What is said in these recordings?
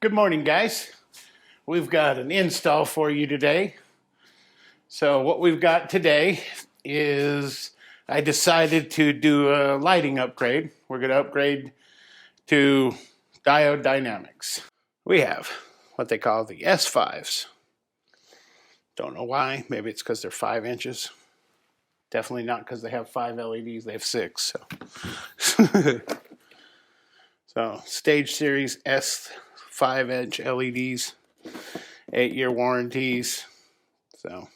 Good morning, guys. We've got an install for you today. So what we've got today is I decided to do a lighting upgrade. We're going to upgrade to diode dynamics. We have what they call the S5s. Don't know why. Maybe it's because they're 5 inches. Definitely not because they have 5 LEDs. They have 6. So Stage Series S 5-inch LEDs, 8-year warranties. So,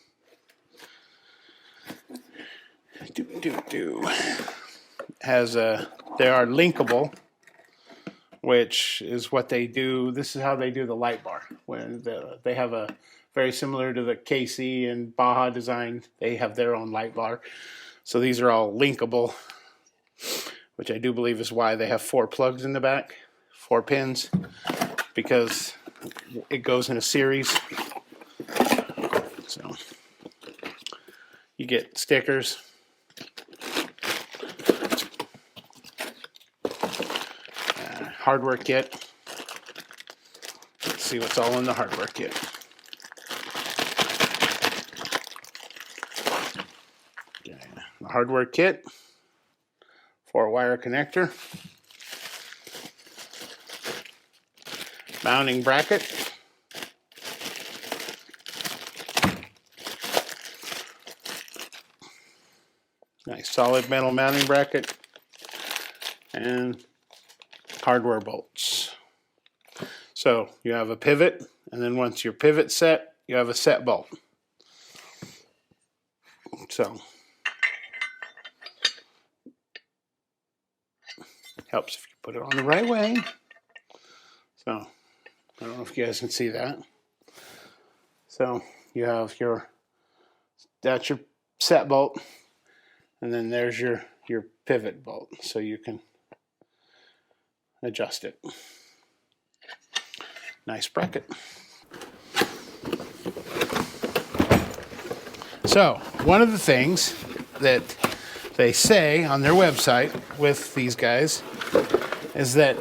they are linkable, which is what they do. This is how they do the light bar. When they have a very similar to the KC and Baja design, they have their own light bar. So these are all linkable, which I do believe is why they have 4 plugs in the back, 4 pins, because it goes in a series. So you get stickers, hardware kit. Let's see what's all in the hardware kit. Okay. The hardware kit, 4-wire connector, mounting bracket, nice solid metal mounting bracket, and hardware bolts. So you have a pivot, and then once your pivot's set, you have a set bolt. So helps if you put it on the right way. So I don't know if you guys can see that. So you have that's your set bolt, and then there's your pivot bolt, so you can adjust it. Nice bracket. So one of the things that they say on their website with these guys is that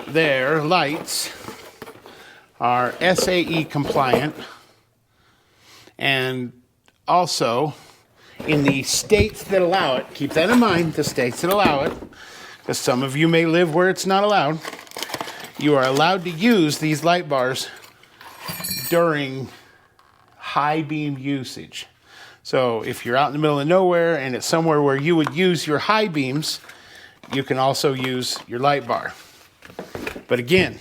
their lights are SAE compliant, and also in the states that allow it, keep that in mind, the states that allow it, because some of you may live where it's not allowed, you are allowed to use these light bars during high beam usage. So if you're out in the middle of nowhere and it's somewhere where you would use your high beams, you can also use your light bar. But again,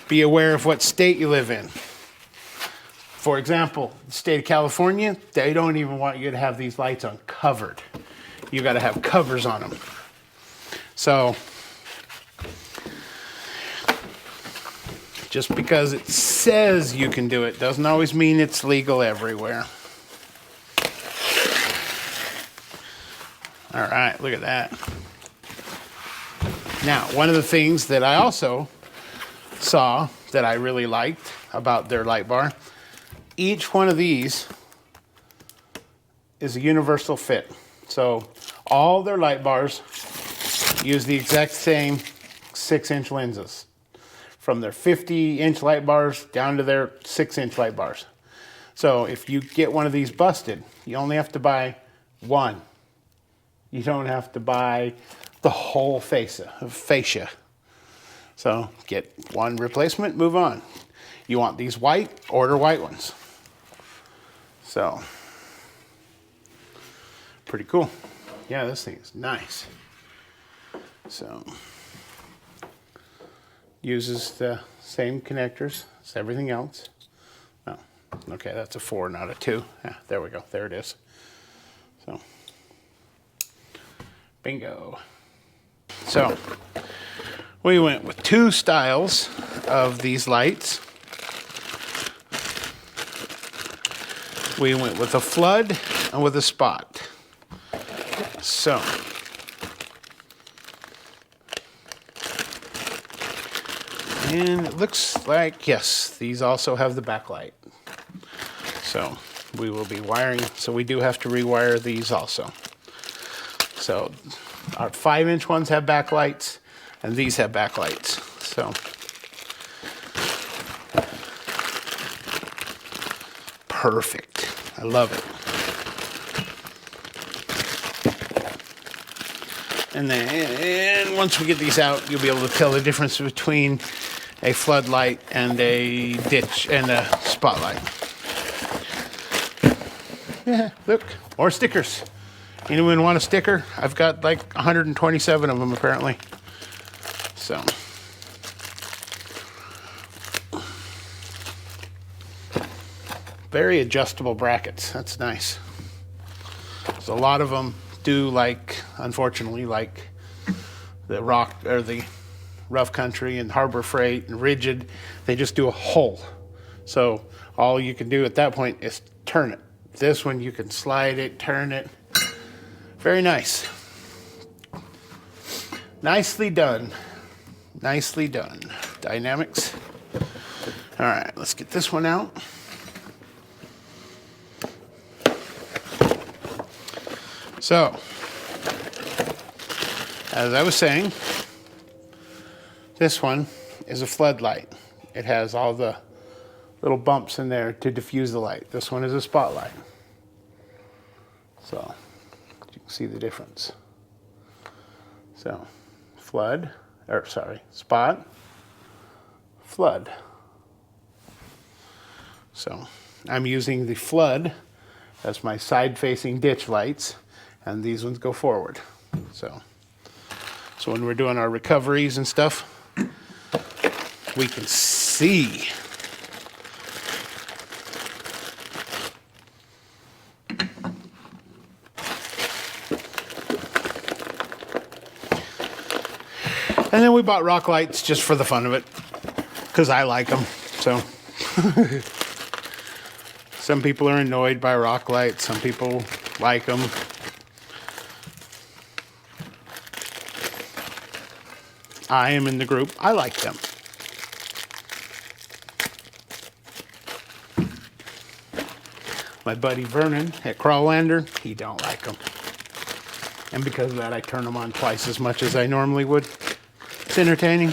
be aware of what state you live in. For example, the state of California, they don't even want you to have these lights uncovered. You got to have covers on them. So just because it says you can do it doesn't always mean it's legal everywhere. All right, look at that. Now, one of the things that I also saw that I really liked about their light bar, each one of these is a universal fit. So all their light bars use the exact same 6-inch lenses, from their 50-inch light bars down to their 6-inch light bars. So if you get one of these busted, you only have to buy one. You don't have to buy the whole fascia. So get one replacement, move on. You want these white, order white ones. So pretty cool. Yeah, this thing is nice. So uses the same connectors as everything else. Oh, okay, that's a 4, not a 2. Yeah, there we go. There it is. So bingo. So we went with 2 styles of these lights. We went with a flood and with a spot. So and it looks like, yes, these also have the backlight. So we will be wiring, so we do have to rewire these also. So our 5-inch ones have backlights, and these have backlights. So perfect. I love it. And then once we get these out, you'll be able to tell the difference between a floodlight and a ditch and a spotlight. Yeah, look, more stickers. Anyone want a sticker? I've got like 127 of them apparently. So. Very adjustable brackets. That's nice. So a lot of them do like, unfortunately, like the rock or the rough country and Harbor Freight and rigid, they just do a hole. So all you can do at that point is turn it. This one you can slide it, turn it. Very nice. Nicely done. Nicely done. Dynamics. All right, let's get this one out. So, as I was saying, this one is a floodlight. It has all the little bumps in there to diffuse the light. This one is a spotlight. So, you can see the difference. So, spot, flood. So, I'm using the flood as my side-facing ditch lights, and these ones go forward. So when we're doing our recoveries and stuff, we can see. And then we bought rock lights just for the fun of it, because I like them. So some people are annoyed by rock lights, some people like them. I am in the group. I like them. My buddy Vernon at Crawlander, he don't like them. And because of that, I turn them on twice as much as I normally would. It's entertaining.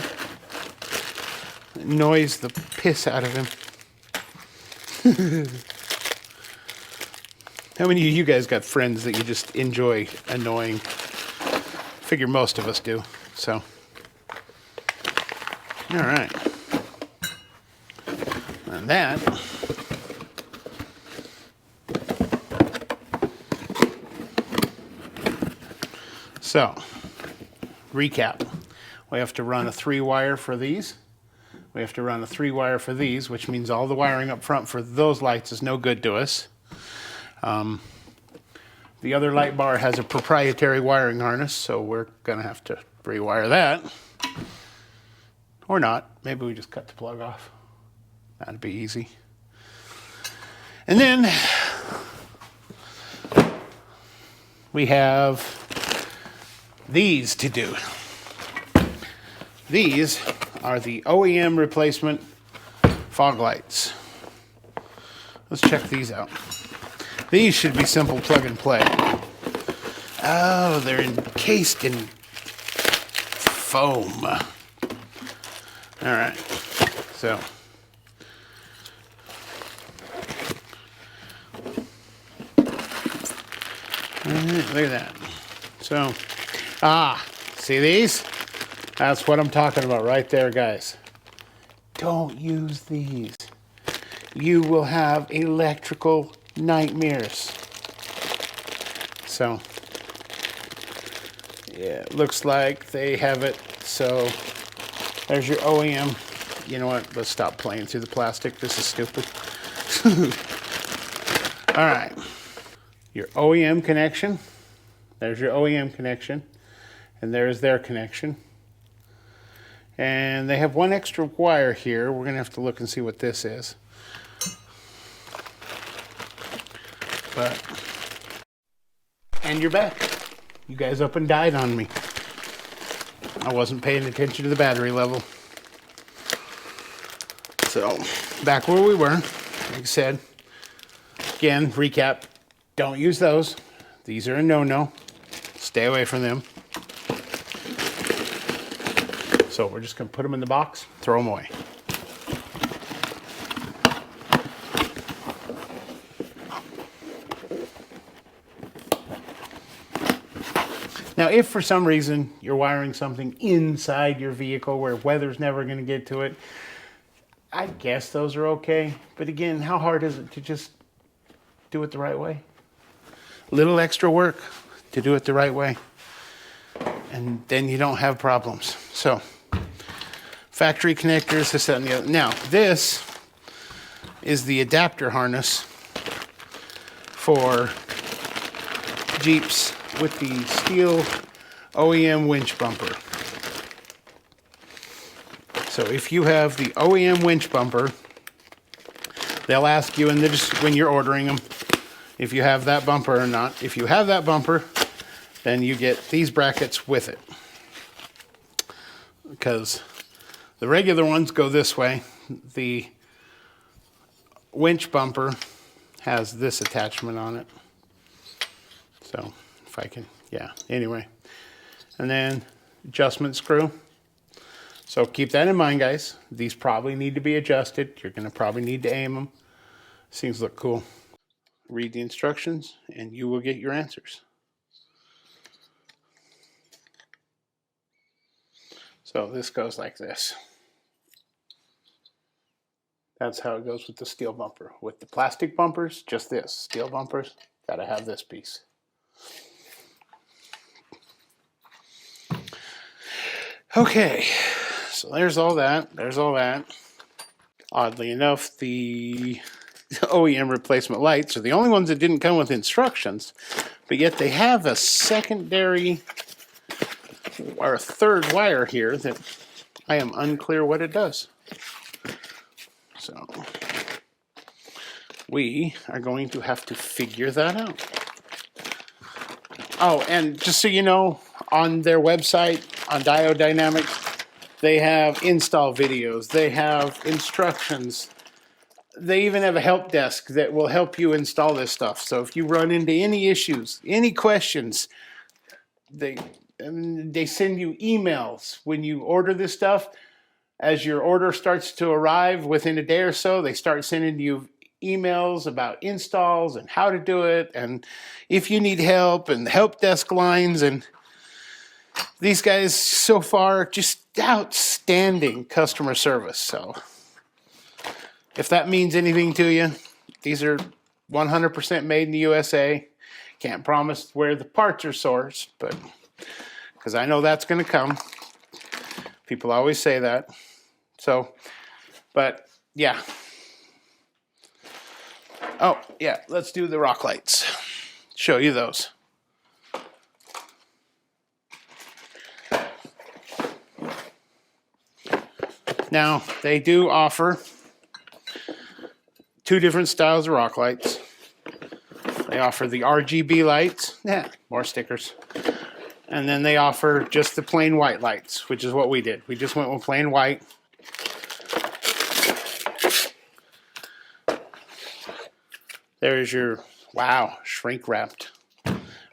It annoys the piss out of him. How many of you guys got friends that you just enjoy annoying? Figure most of us do, so. All right. And that so recap. We have to run a 3-wire for these. We have to run a 3-wire for these, which means all the wiring up front for those lights is no good to us. The other light bar has a proprietary wiring harness, so we're gonna have to rewire that. Or not. Maybe we just cut the plug off. That'd be easy. And then we have these to do. These are the OEM replacement fog lights. Let's check these out. These should be simple plug and play. Oh, they're encased in foam. All right, so look at that. So, see these? That's what I'm talking about right there, guys. Don't use these. You will have electrical nightmares. So, yeah, it looks like they have it. So, there's your OEM. You know what? Let's stop playing through the plastic. This is stupid. All right. Your OEM connection. There's your OEM connection. And there's their connection. And they have one extra wire here. We're going to have to look and see what this is. But, and you're back. You guys up and died on me. I wasn't paying attention to the battery level. So, back where we were. Like I said, again, recap. Don't use those. These are a no-no. Stay away from them. So we're just going to put them in the box, throw them away. Now, if for some reason you're wiring something inside your vehicle where weather's never going to get to it, I guess those are okay. But again, how hard is it to just do it the right way? Little extra work to do it the right way. And then you don't have problems. So, factory connectors, this, that, and the other. Now, this is the adapter harness for Jeeps with the steel OEM winch bumper. So if you have the OEM winch bumper, they'll ask you, and just when you're ordering them, if you have that bumper or not. If you have that bumper, then you get these brackets with it. Because the regular ones go this way. The winch bumper has this attachment on it. So if I can, yeah, anyway. And then adjustment screw. So keep that in mind, guys. These probably need to be adjusted. You're going to probably need to aim them. Things look cool. Read the instructions and you will get your answers. So this goes like this. That's how it goes with the steel bumper. With the plastic bumpers, just this. Steel bumpers, gotta have this piece. Okay, so there's all that. There's all that. Oddly enough, the OEM replacement lights are the only ones that didn't come with instructions, but yet they have a secondary or a third wire here that I am unclear what it does. So we are going to have to figure that out. Oh, and just so you know, on their website, on Diode Dynamics, they have install videos, they have instructions, they even have a help desk that will help you install this stuff. So if you run into any issues, any questions, they send you emails when you order this stuff. As your order starts to arrive within a day or so, they start sending you emails about installs and how to do it, and if you need help, and the help desk lines. And these guys so far, just outstanding customer service. So if that means anything to you, these are 100% made in the USA. Can't promise where the parts are sourced, but because I know that's going to come. People always say that. So, but yeah. Oh, yeah, let's do the rock lights. Show you those. Now, they do offer two different styles of rock lights. They offer the RGB lights. Yeah, more stickers. And then they offer just the plain white lights, which is what we did. We just went with plain white. There's your, wow, shrink wrapped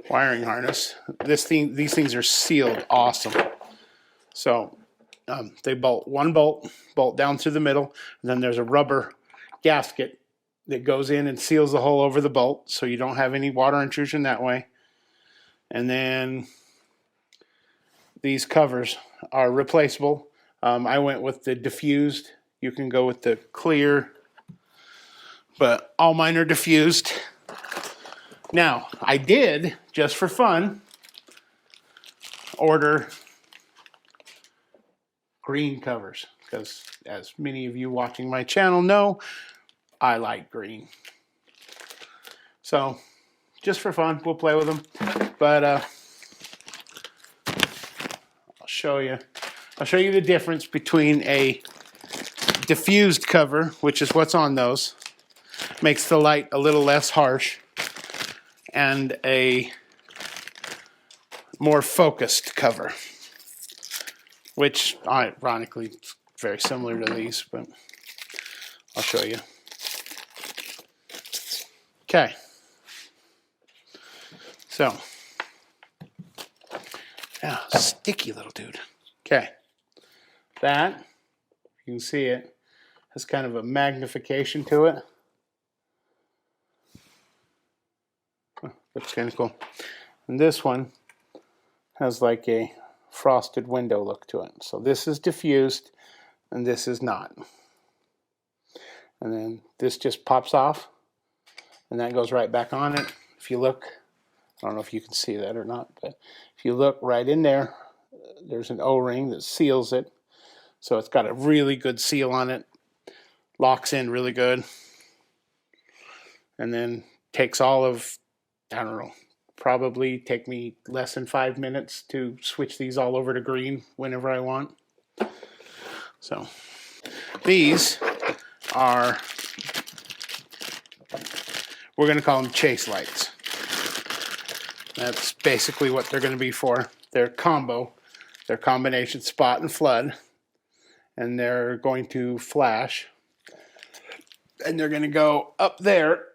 wiring harness. These things are sealed awesome. So they bolt one bolt down through the middle, and then there's a rubber gasket that goes in and seals the hole over the bolt, so you don't have any water intrusion that way. And then these covers are replaceable. I went with the diffused. You can go with the clear, but all mine are diffused. Now, I did, just for fun, order green covers, because as many of you watching my channel know, I like green. So, just for fun, we'll play with them. But I'll show you the difference between a diffused cover, which is what's on those, makes the light a little less harsh, and a more focused cover, which ironically is very similar to these, but I'll show you. Okay, so yeah, sticky little dude. Okay, That, you can see it, has kind of a magnification to it. Looks kind of cool. And this one has like a frosted window look to it. So this is diffused and this is not. And then this just pops off and that goes right back on it. If you look, I don't know if you can see that or not, but if you look right in there, there's an O-ring that seals it. So it's got a really good seal on it. Locks in really good. And then takes all of, I don't know, probably take me less than 5 minutes to switch these all over to green whenever I want. So these are, we're going to call them chase lights. That's basically what they're going to be for. They're combo. They're combination spot and flood. And they're going to flash. And they're going to go up there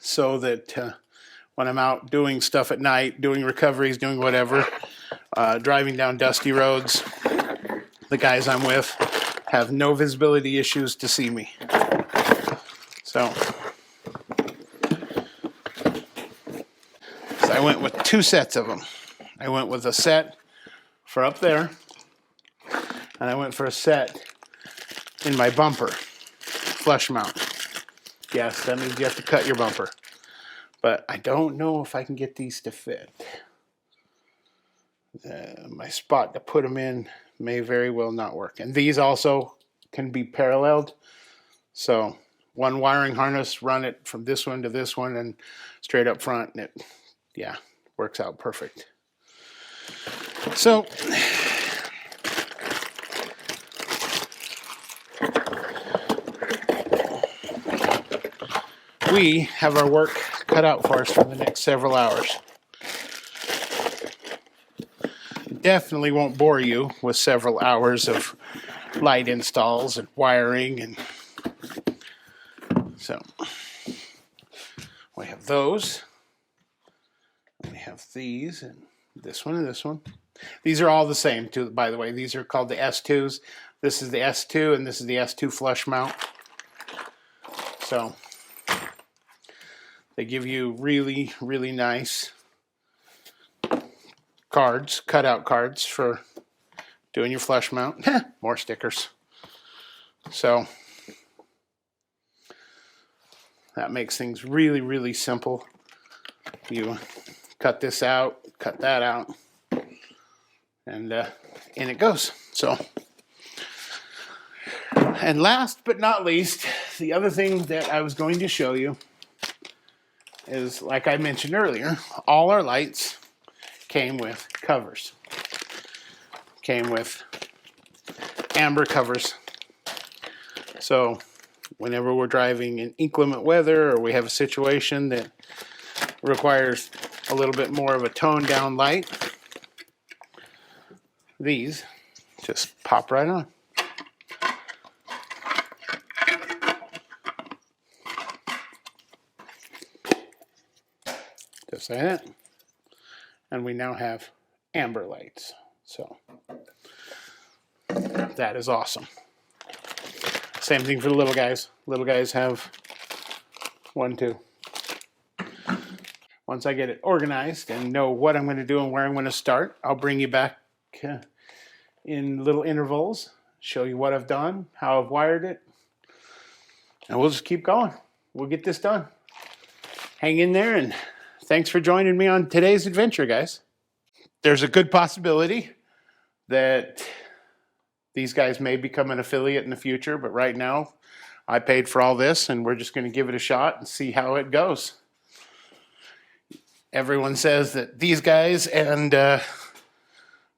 so that when I'm out doing stuff at night, doing recoveries, doing whatever, driving down dusty roads, the guys I'm with have no visibility issues to see me. So I went with 2 sets of them. I went with a set for up there, and I went for a set in my bumper, flush mount. Yes, that means you have to cut your bumper. But I don't know if I can get these to fit. My spot to put them in may very well not work. And these also can be paralleled. So one wiring harness, run it from this one to this one and straight up front. And it, yeah, works out perfect. So we have our work cut out for us for the next several hours. Definitely won't bore you with several hours of light installs and wiring, and so we have those. And we have these and this one and this one. These are all the same too, by the way. These are called the S2s. This is the S2 and this is the S2 flush mount. So they give you really, really nice cards, cutout cards for doing your flush mount. More stickers. So that makes things really, really simple. You cut this out, cut that out, and in it goes. So, and last but not least, the other thing that I was going to show you is, like I mentioned earlier, all our lights came with covers. Came with amber covers. So whenever we're driving in inclement weather or we have a situation that requires a little bit more of a toned down light, these just pop right on. Just like that. And we now have amber lights. So that is awesome. Same thing for the little guys. Little guys have 1, 2. Once I get it organized and know what I'm going to do and where I'm going to start, I'll bring you back in little intervals, show you what I've done, how I've wired it, and we'll just keep going. We'll get this done. Hang in there, and thanks for joining me on today's adventure, guys. There's a good possibility that these guys may become an affiliate in the future, but right now I paid for all this and we're just going to give it a shot and see how it goes. Everyone says that these guys and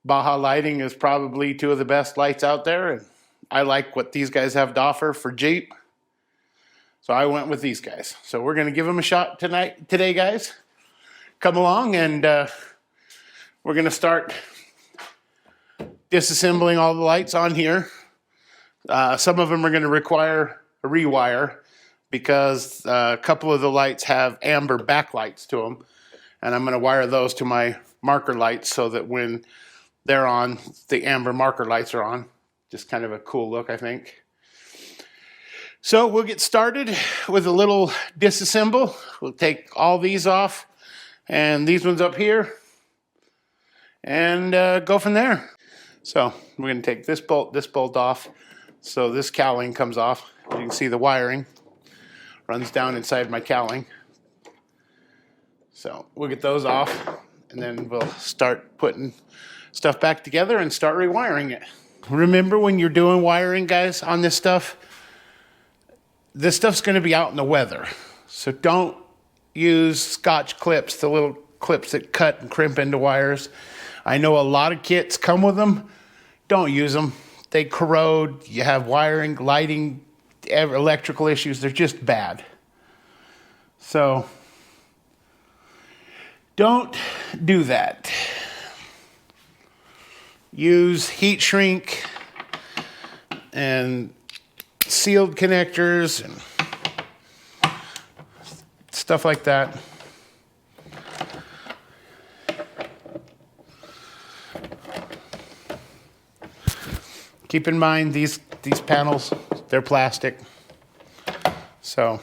Baja Lighting is probably 2 of the best lights out there, and I like what these guys have to offer for Jeep. So I went with these guys. So we're going to give them a shot today, guys. Come along, and we're going to start disassembling all the lights on here. Some of them are going to require a rewire because a couple of the lights have amber backlights to them, and I'm going to wire those to my marker lights so that when they're on. The amber marker lights are on. Just kind of a cool look, I think. So we'll get started with a little disassemble. We'll take all these off and these ones up here and go from there. So we're going to take this bolt off. So this cowling comes off. You can see the wiring runs down inside my cowling. So we'll get those off and then we'll start putting stuff back together and start rewiring it. Remember when you're doing wiring, guys, on this stuff's going to be out in the weather. So don't use Scotch clips, the little clips that cut and crimp into wires. I know a lot of kits come with them. Don't use them. They corrode. You have wiring, lighting, electrical issues. They're just bad. So don't do that. Use heat shrink and sealed connectors and stuff like that. Keep in mind these panels, they're plastic, so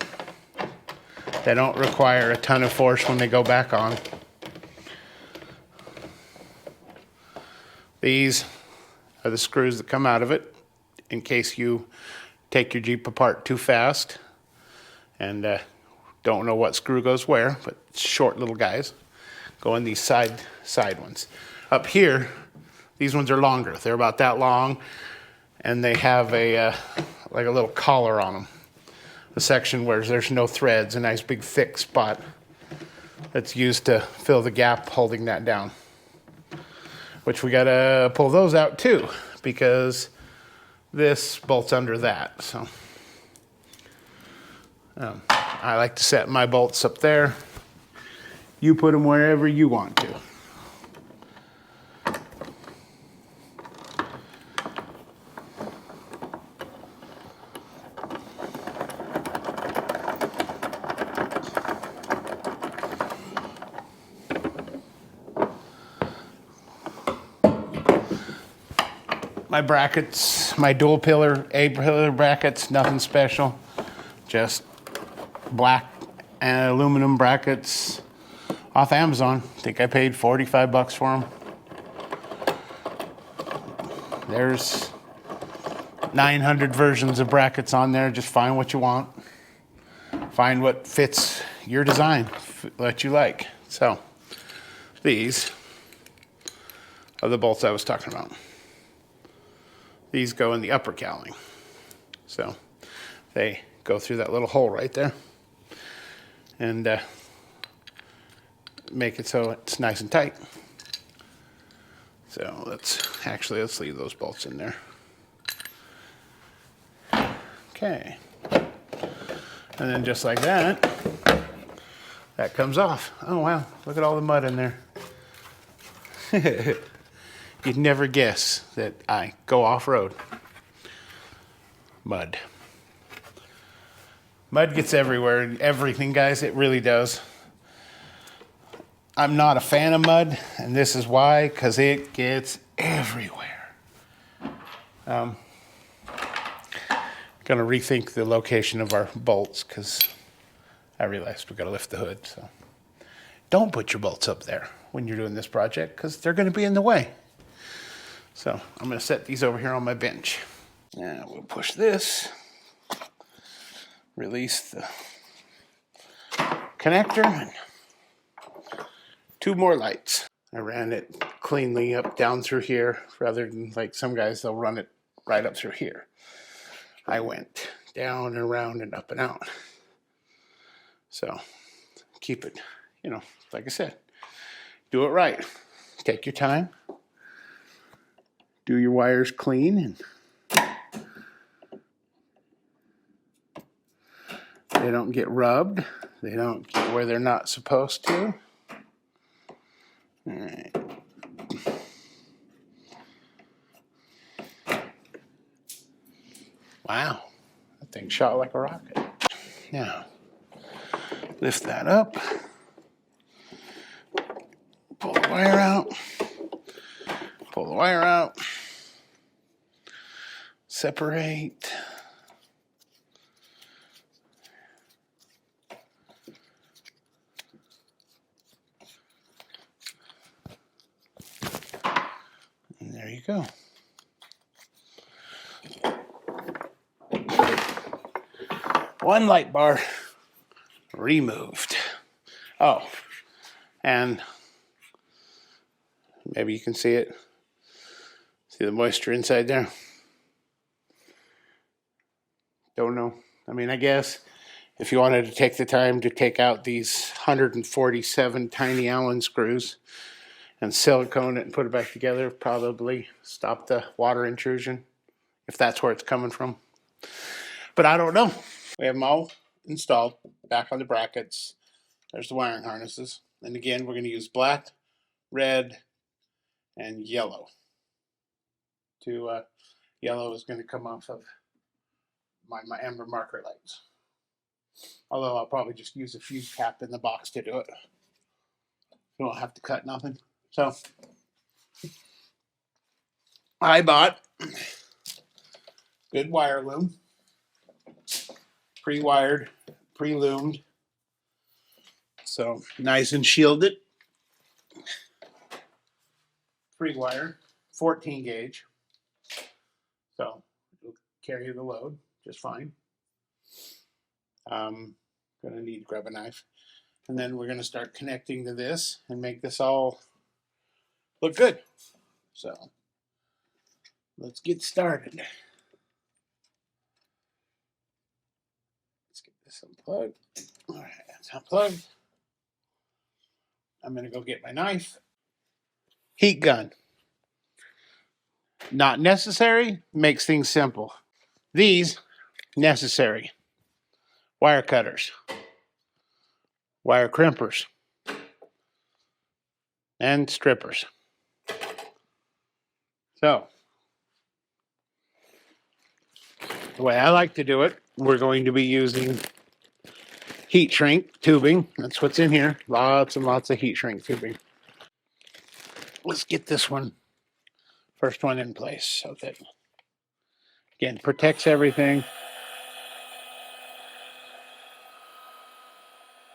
they don't require a ton of force when they go back on. These are the screws that come out of it in case you take your Jeep apart too fast and don't know what screw goes where, but short little guys go in these side ones. Up here, these ones are longer. They're about that long, and they have a like a little collar on them. The section where there's no threads, a nice big thick spot that's used to fill the gap holding that down. Which we gotta pull those out too, because this bolts under that. So I like to set my bolts up there. You put them wherever you want to. My brackets, my dual pillar, A-pillar brackets, nothing special. Just black and aluminum brackets off Amazon. I think I paid 45 bucks for them. There's 900 versions of brackets on there. Just find what you want. Find what fits your design, what you like. So these are the bolts I was talking about. These go in the upper cowling. So they go through that little hole right there and make it so it's nice and tight. So let's leave those bolts in there. Okay. And then just like that, that comes off. Oh wow, look at all the mud in there. You'd never guess that I go off-road. Mud. Mud gets everywhere and everything, guys. It really does. I'm not a fan of mud, and this is why, because it gets everywhere. Gonna rethink the location of our bolts, because I realized we gotta lift the hood. So don't put your bolts up there when you're doing this project, because they're gonna be in the way. So I'm going to set these over here on my bench. Now we'll push this, release the connector, and 2 more lights. I ran it cleanly up down through here rather than like some guys, they'll run it right up through here. I went down and around and up and out. So keep it, like I said, do it right. Take your time. Do your wires clean, and they don't get rubbed. They don't get where they're not supposed to. All right. Wow, that thing shot like a rocket. Now, lift that up. Pull the wire out. Pull the the wire out. Separate. And there you go. One light bar removed. Oh, and maybe you can see it. See the moisture inside there? Don't know. I mean, I guess if you wanted to take the time to take out these 147 tiny Allen screws and silicone it and put it back together, probably stop the water intrusion, if that's where it's coming from. But I don't know. We have them all installed back on the brackets. There's the wiring harnesses. And again, we're going to use black, red, and yellow. Yellow is going to come off of my amber marker lights. Although I'll probably just use a fuse cap in the box to do it. You don't have to cut nothing. So I bought good wire loom. Pre-wired, pre-loomed. So nice and shielded. Pre-wired, 14 gauge. So it'll carry the load just fine. Gonna need to grab a knife. And then we're gonna start connecting to this and make this all look good. So let's get started. Unplugged. All right, that's unplugged. I'm going to go get my knife. Heat gun. Not necessary, makes things simple. These, necessary. Wire cutters. Wire crimpers. And strippers. So, the way I like to do it, we're going to be using heat shrink tubing. That's what's in here. Lots and lots of heat shrink tubing. Let's get this one, first one in place. So that, again, protects everything.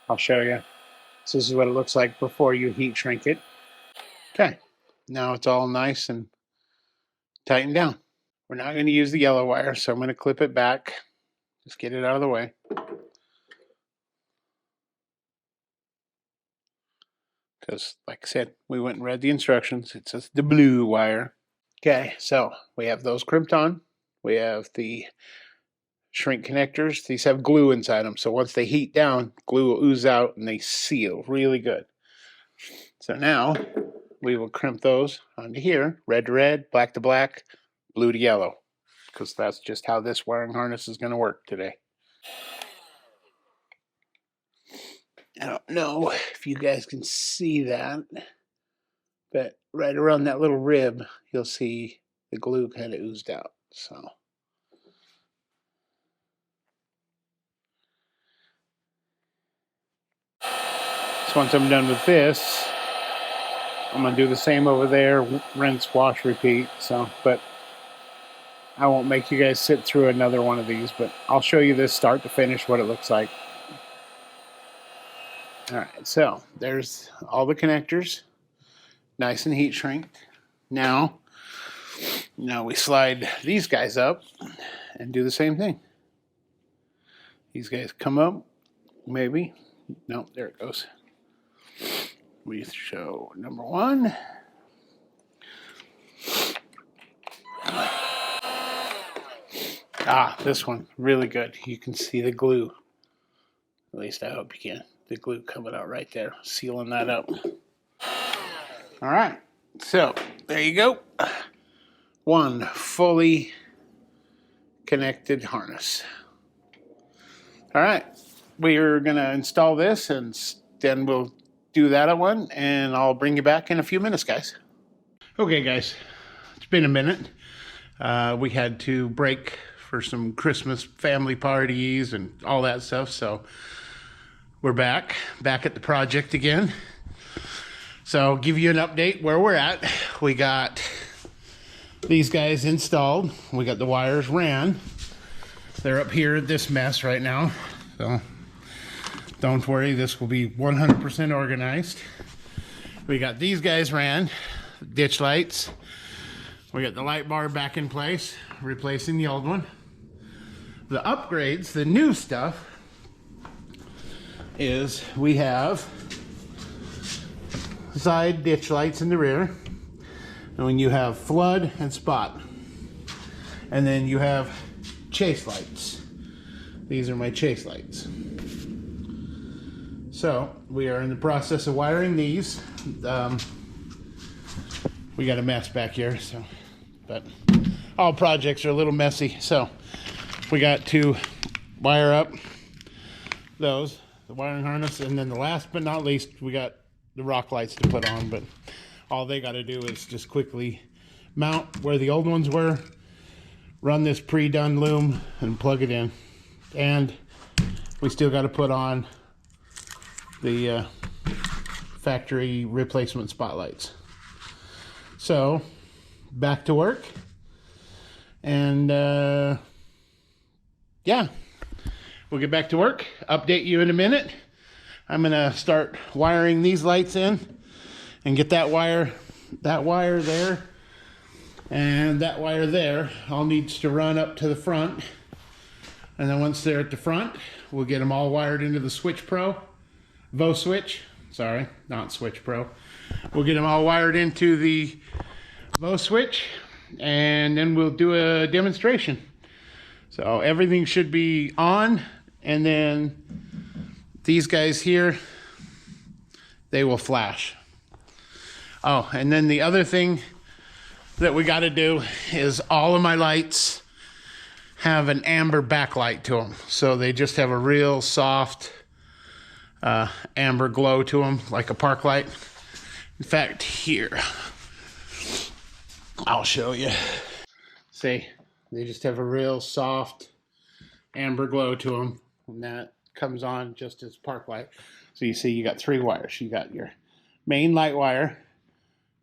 I'll show you. So this is what it looks like before you heat shrink it. Okay, now it's all nice and tightened down. We're not going to use the yellow wire, so I'm going to clip it back. Just get it out of the way. Because, like I said, we went and read the instructions. It says the blue wire. Okay, so we have those crimped on. We have the shrink connectors. These have glue inside them. So once they heat down, glue will ooze out and they seal really good. So now we will crimp those onto here. Red to red, black to black, blue to yellow. Because that's just how this wiring harness is going to work today. I don't know if you guys can see that, but right around that little rib, you'll see the glue kind of oozed out. So once I'm done with this, I'm going to do the same over there, rinse, wash, repeat. So, but I won't make you guys sit through another one of these, but I'll show you this start to finish, what it looks like. All right, so there's all the connectors, nice and heat shrinked. Now we slide these guys up and do the same thing. These guys come up, maybe. No, there it goes. We show number one. This one, really good. You can see the glue. At least I hope you can. The glue coming out right there, sealing that up. All right, so there you go. One fully connected harness. All right, we're gonna install this and then we'll do that one and I'll bring you back in a few minutes, guys. Okay, guys, it's been a minute. We had to break for some Christmas family parties and all that stuff, so we're back at the project again. So I'll give you an update where we're at. We got these guys installed. We got the wires ran. They're up here at this mess right now, so don't worry, this will be 100% organized. We got these guys ran, ditch lights. We got the light bar back in place, replacing the old one. The upgrades, the new stuff, is we have side ditch lights in the rear, and when you have flood and spot, and then you have chase lights. These are my chase lights. So we are in the process of wiring these. We got a mess back here, so, but all projects are a little messy, so we got to wire up those, the wiring harness, and then the last but not least, we got the rock lights to put on. But all they got to do is just quickly mount where the old ones were, run this pre-done loom and plug it in, and we still got to put on the factory replacement spotlights. So back to work, and yeah, we'll get back to work, update you in a minute. I'm gonna start wiring these lights in and get that wire there, and that wire there all needs to run up to the front. And then once they're at the front, we'll get them all wired into the Switch Pro, Voswitch, sorry, not Switch Pro. We'll get them all wired into the Voswitch, and then we'll do a demonstration. So everything should be on, and then these guys here, they will flash. Oh, and then the other thing that we got to do is all of my lights have an amber backlight to them, so they just have a real soft amber glow to them, like a park light. In fact, here, I'll show you. See, they just have a real soft amber glow to them, and that comes on just as park light. So you see, you got three wires. You got your main light wire,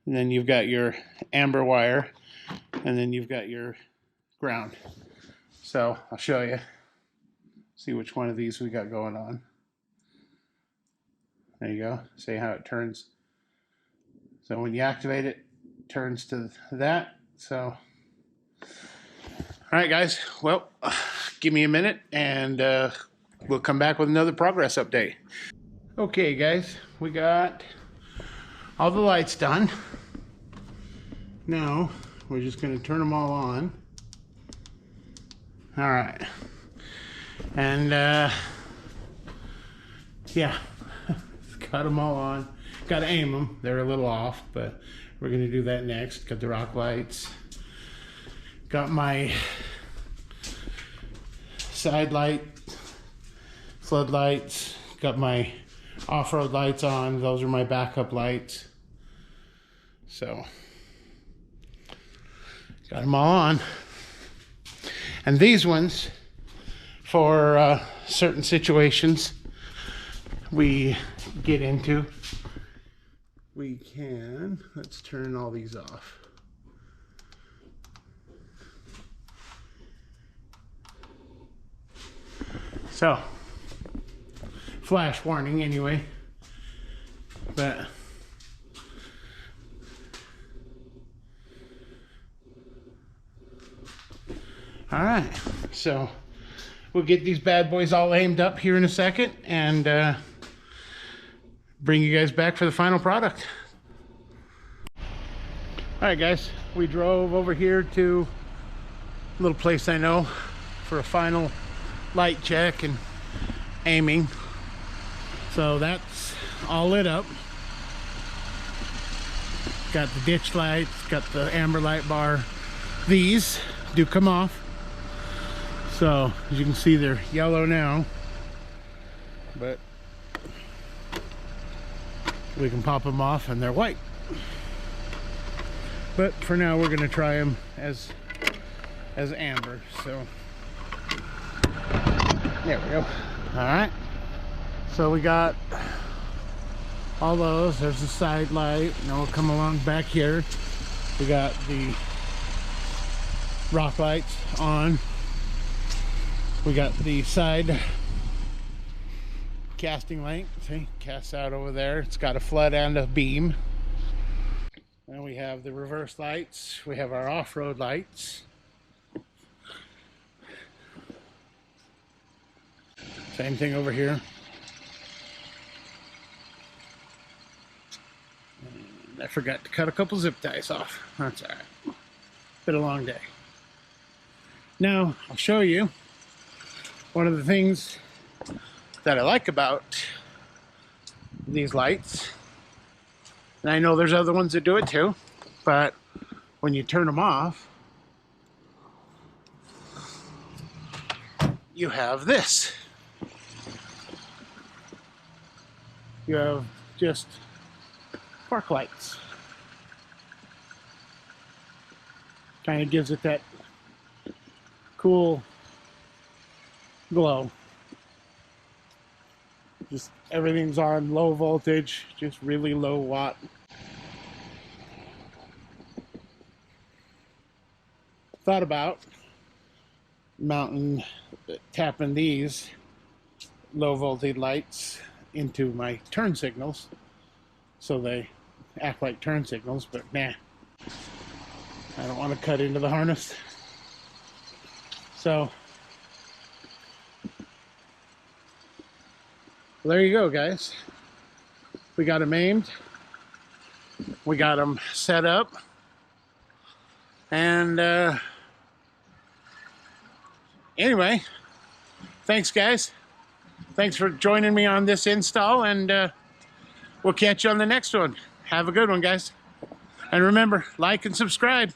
and then you've got your amber wire, and then you've got your ground. So I'll show you, see which one of these we got going on. There you go. See how it turns. So when you activate it, it turns to that. So, all right, guys. Well, give me a minute, and we'll come back with another progress update. Okay, guys, we got all the lights done. Now we're just going to turn them all on. All right, and yeah, got them all on. Got to aim them. They're a little off, but we're going to do that next. Got the rock lights. Got my side light, floodlights. Got my off-road lights on. Those are my backup lights. So got them all on. And these ones, for certain situations we get into, we can, let's turn all these off. So, flash warning anyway, but all right, so we'll get these bad boys all aimed up here in a second, and bring you guys back for the final product. All right, guys, we drove over here to a little place I know for a final light check and aiming. So that's all lit up. Got the ditch lights, got the amber light bar. These do come off. So as you can see, they're yellow now, but we can pop them off and they're white. But for now, we're gonna try them as amber. So there we go. All right. So we got all those. There's the side light. Now we'll come along back here. We got the rock lights on. We got the side casting light. See, casts out over there. It's got a flood and a beam. And we have the reverse lights. We have our off-road lights. Same thing over here. And I forgot to cut a couple zip ties off. That's all right. Been a long day. Now, I'll show you one of the things that I like about these lights. And I know there's other ones that do it too, but when you turn them off, you have this. You have just park lights. Kind of gives it that cool glow. Just everything's on low voltage, just really low watt. Thought about tapping these low voltage lights into my turn signals so they act like turn signals, but nah, I don't want to cut into the harness. So well, there you go, guys. We got them aimed, we got them set up, and anyway, thanks guys. Thanks for joining me on this install, and we'll catch you on the next one. Have a good one, guys. And remember, like and subscribe.